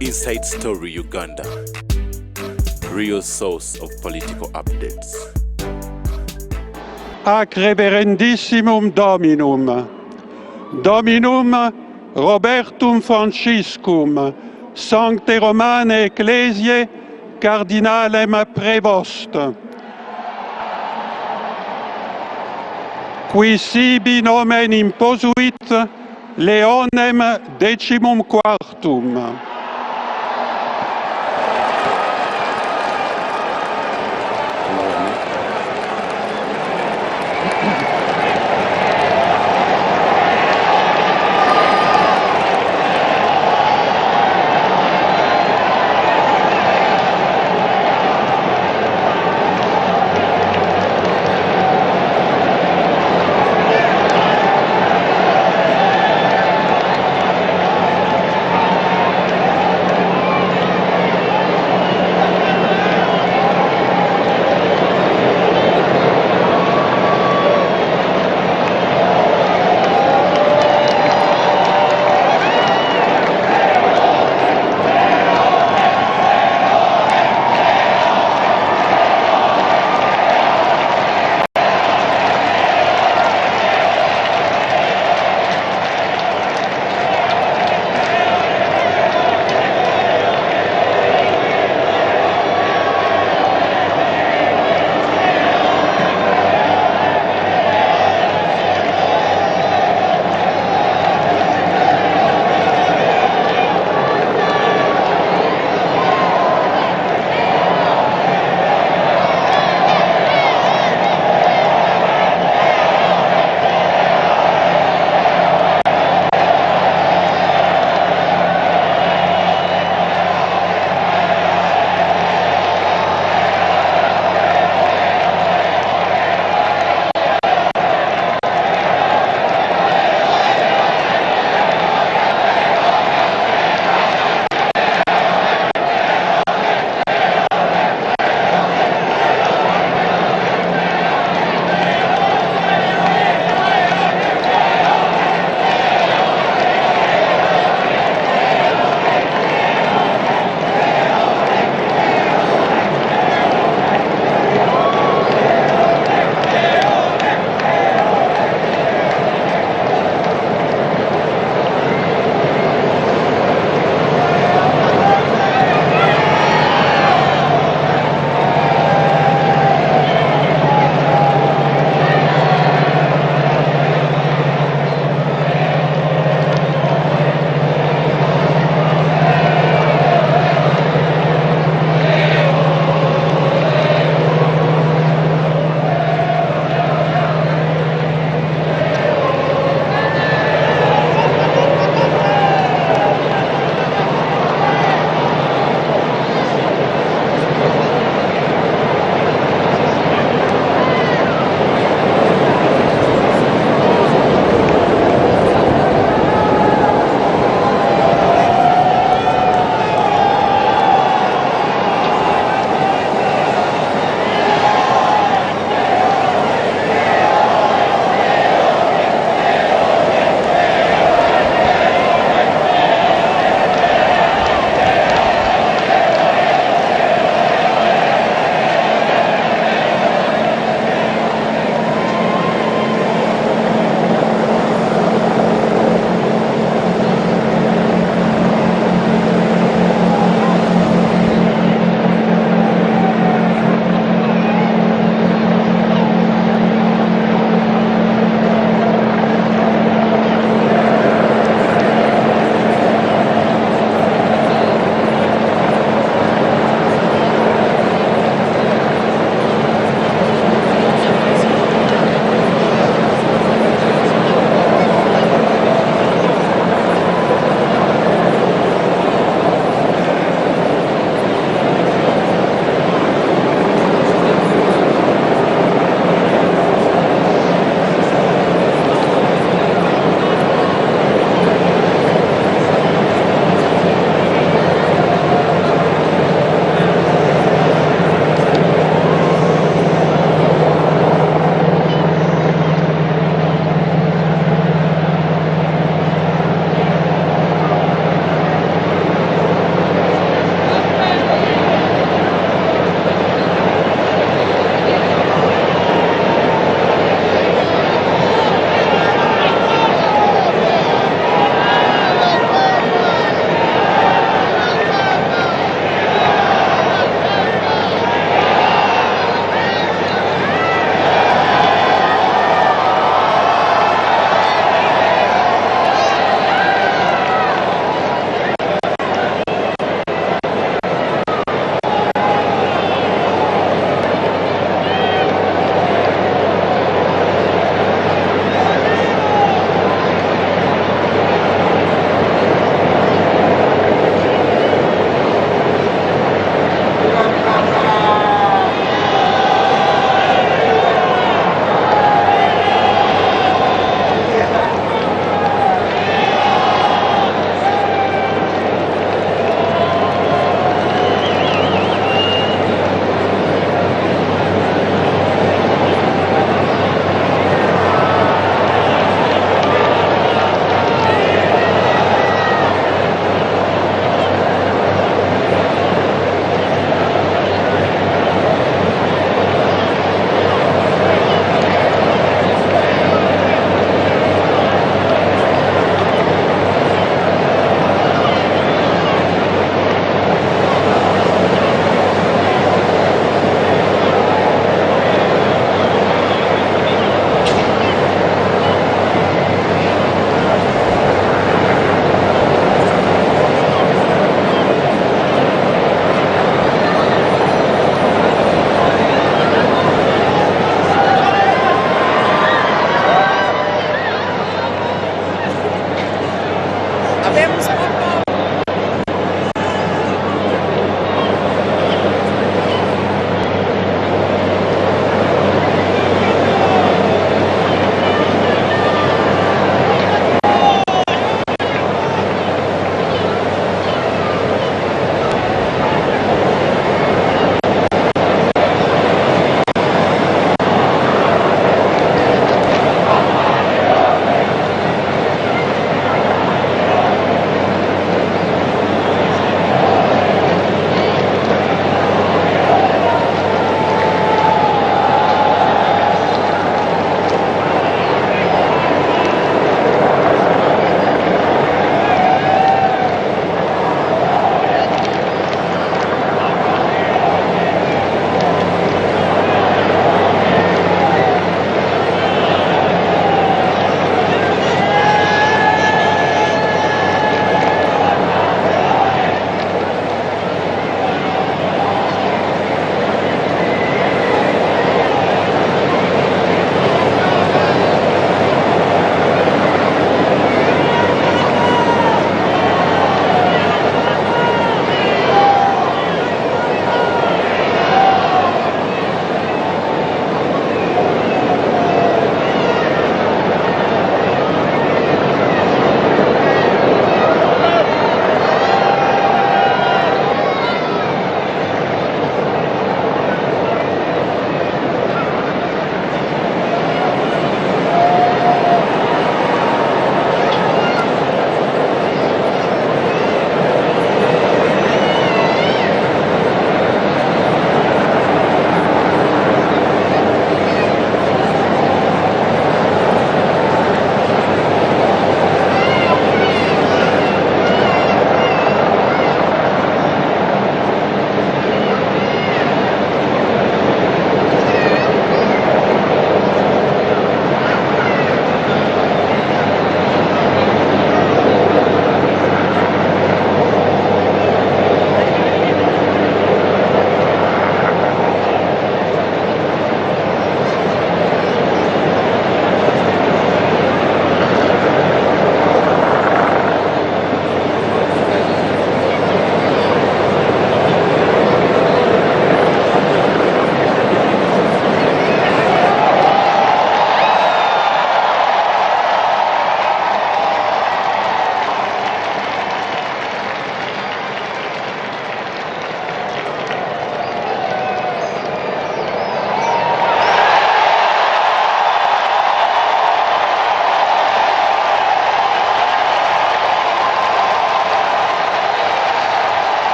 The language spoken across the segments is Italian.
Inside Story Uganda, real source of political updates. Ac reverendissimum Dominum, Dominum Robertum Franciscum, Sancte Romane Ecclesiae, Cardinalem Prevost, qui sibi nomen imposuit Leonem XIV.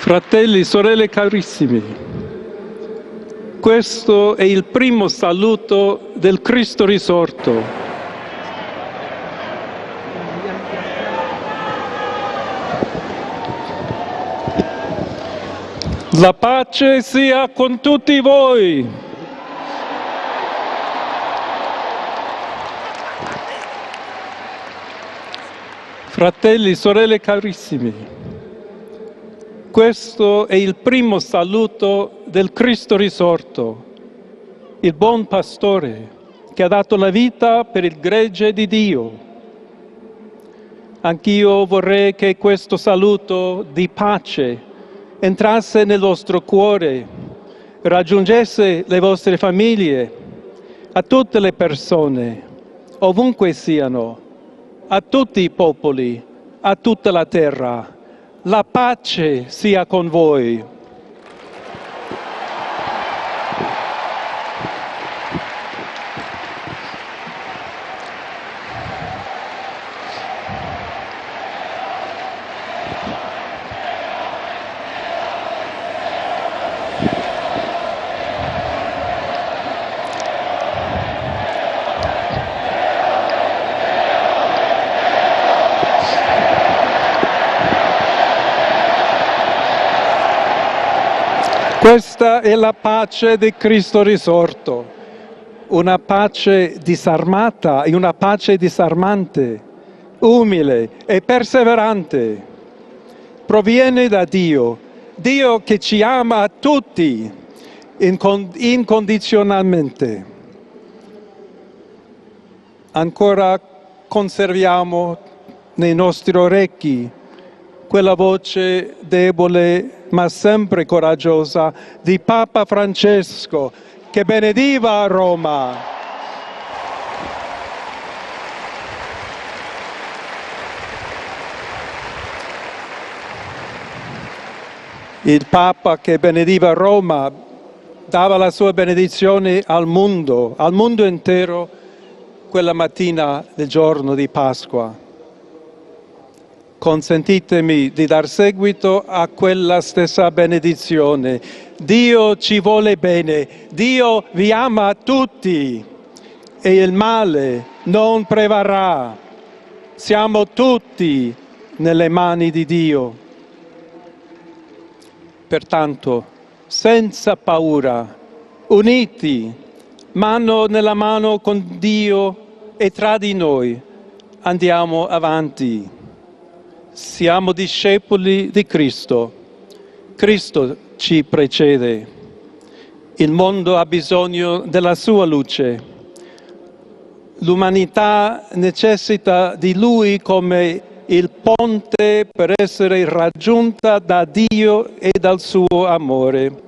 Fratelli, sorelle carissimi, questo è il primo saluto del Cristo risorto. La pace sia con tutti voi. Fratelli, sorelle carissimi, questo è il primo saluto del Cristo risorto, il buon pastore che ha dato la vita per il gregge di Dio. Anch'io vorrei che questo saluto di pace entrasse nel vostro cuore, raggiungesse le vostre famiglie, a tutte le persone, ovunque siano, a tutti i popoli, a tutta la terra. La pace sia con voi. Questa è la pace di Cristo risorto, una pace disarmata e una pace disarmante, umile e perseverante. Proviene da Dio, Dio che ci ama a tutti incondizionalmente. Ancora conserviamo nei nostri orecchi quella voce debole ma sempre coraggiosa di Papa Francesco che benediva Roma. Il Papa che benediva Roma dava la sua benedizione al mondo intero quella mattina del giorno di Pasqua. Consentitemi di dar seguito a quella stessa benedizione. Dio ci vuole bene, Dio vi ama tutti e il male non prevarrà. Siamo tutti nelle mani di Dio. Pertanto, senza paura, uniti, mano nella mano con Dio e tra di noi, andiamo avanti. Siamo discepoli di Cristo. Cristo ci precede. Il mondo ha bisogno della sua luce. L'umanità necessita di Lui come il ponte per essere raggiunta da Dio e dal suo amore.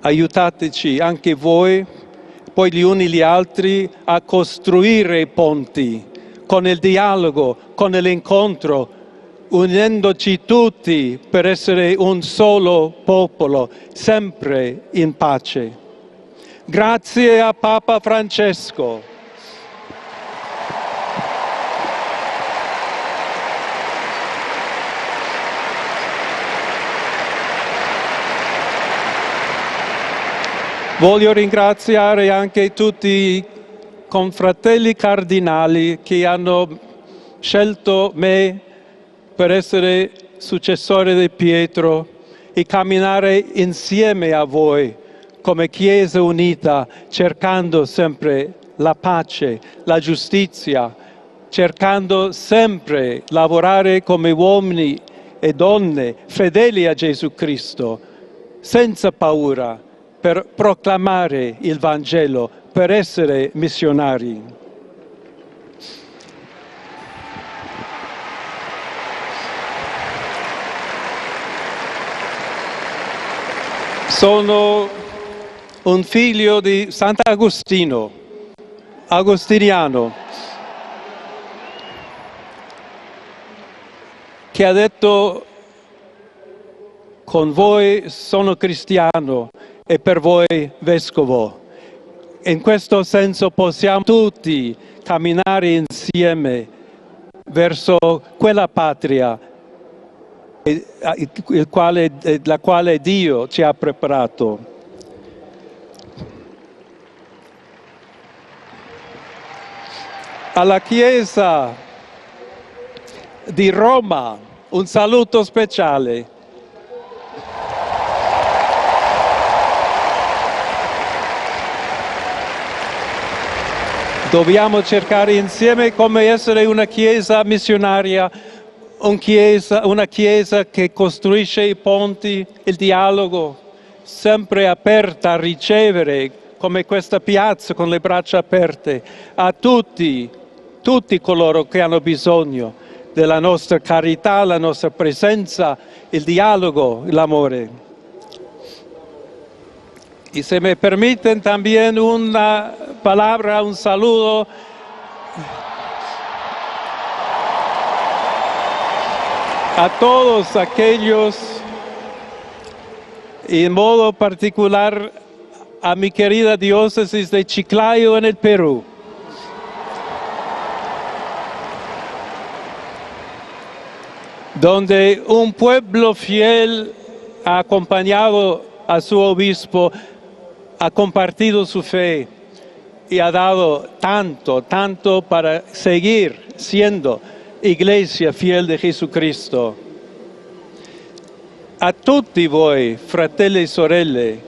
Aiutateci anche voi, poi gli uni gli altri, a costruire i ponti con il dialogo, con l'incontro, unendoci tutti per essere un solo popolo, sempre in pace. Grazie a Papa Francesco. Voglio ringraziare anche tutti i confratelli cardinali che hanno scelto me per essere successore di Pietro e camminare insieme a voi come Chiesa unita, cercando sempre la pace, la giustizia, cercando sempre lavorare come uomini e donne fedeli a Gesù Cristo, senza paura, per proclamare il Vangelo, per essere missionari. Sono un figlio di Sant'Agostino, agostiniano, che ha detto: con voi sono cristiano e per voi vescovo. In questo senso possiamo tutti camminare insieme verso quella patria la quale Dio ci ha preparato. Alla Chiesa di Roma un saluto speciale. Dobbiamo cercare insieme come essere una Chiesa missionaria, una Chiesa che costruisce i ponti, il dialogo, sempre aperta a ricevere, come questa piazza con le braccia aperte, a tutti coloro che hanno bisogno della nostra carità, la nostra presenza, il dialogo, l'amore. Y se me permiten también una palabra, un saludo a todos aquellos, y en modo particular a mi querida diócesis de Chiclayo en el Perú. Donde un pueblo fiel ha acompañado a su obispo, ha compartido su fe y ha dado tanto para seguir siendo iglesia fiel de Jesucristo. A tutti voi, fratelli e sorelle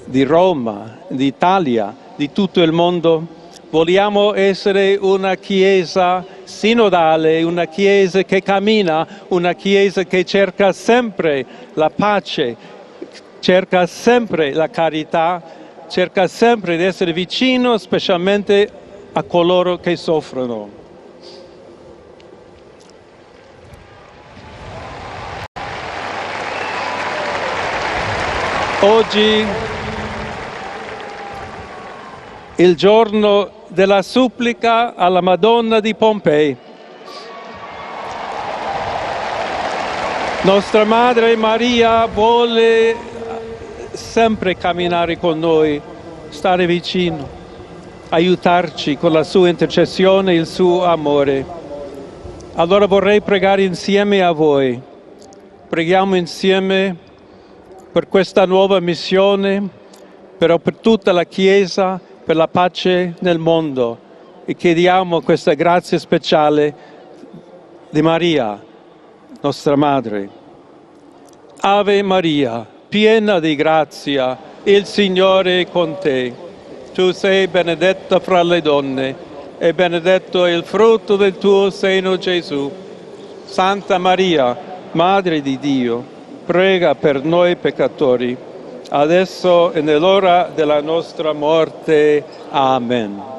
di Roma, d'Italia, di tutto il mondo, vogliamo essere una Chiesa sinodale, una Chiesa che cammina, una Chiesa che cerca sempre la pace, cerca sempre la carità, cerca sempre di essere vicino specialmente a coloro che soffrono. Oggi, il giorno della supplica alla Madonna di Pompei. Nostra Madre Maria vuole sempre camminare con noi, stare vicino, aiutarci con la sua intercessione e il suo amore. Allora vorrei pregare insieme a voi. Preghiamo insieme per questa nuova missione, però per tutta la Chiesa, per la pace nel mondo, e chiediamo questa grazia speciale di Maria, nostra Madre. Ave Maria, piena di grazia, il Signore è con te. Tu sei benedetta fra le donne e benedetto è il frutto del tuo seno, Gesù. Santa Maria, Madre di Dio, prega per noi peccatori, adesso e nell'ora della nostra morte. Amen.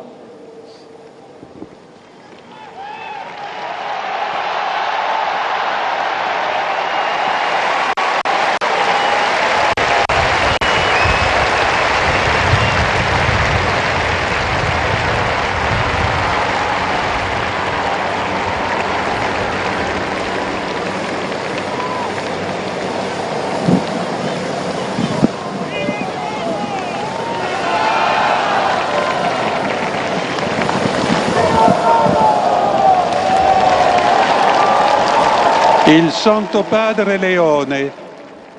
Il Santo Padre Leone,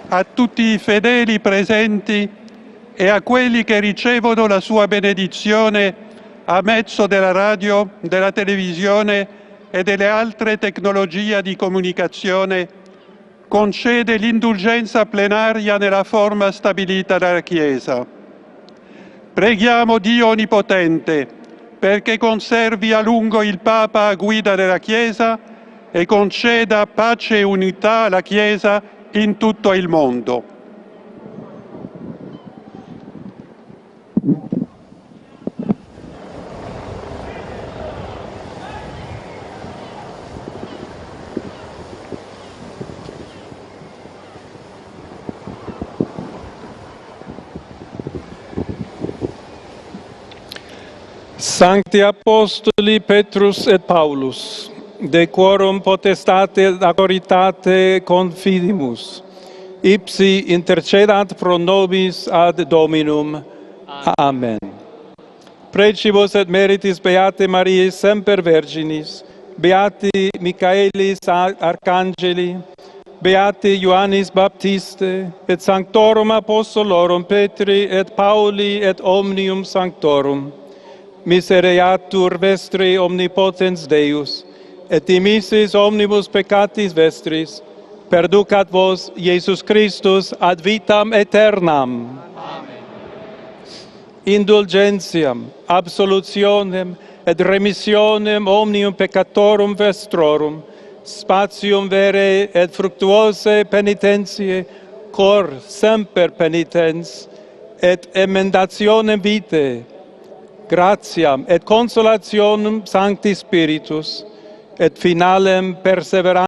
a tutti i fedeli presenti e a quelli che ricevono la sua benedizione a mezzo della radio, della televisione e delle altre tecnologie di comunicazione, concede l'indulgenza plenaria nella forma stabilita dalla Chiesa. Preghiamo Dio Onnipotente perché conservi a lungo il Papa a guida della Chiesa e conceda pace e unità alla Chiesa in tutto il mondo. Sancti Apostoli Petrus et Paulus, de quorum potestate et autoritate confidimus, ipsi intercedat pro nobis ad Dominum. Amen. Precibus et meritis Beate Mariae semper Virginis, beati Michaelis Arcangeli, beati Ioannis Baptiste, et sanctorum apostolorum Petri et Pauli et omnium sanctorum. Misereatur vestri omnipotens Deus, et dimissis omnibus peccatis vestris, perducat vos Iesus Christus ad vitam aeternam. Amen. Indulgentiam, absolutionem et remissionem omnium peccatorum vestrorum, spatium vere et fructuose penitentiae, cor semper penitens, et emendationem vitae, gratiam et consolationem Sancti Spiritus, et finalem perseverantiam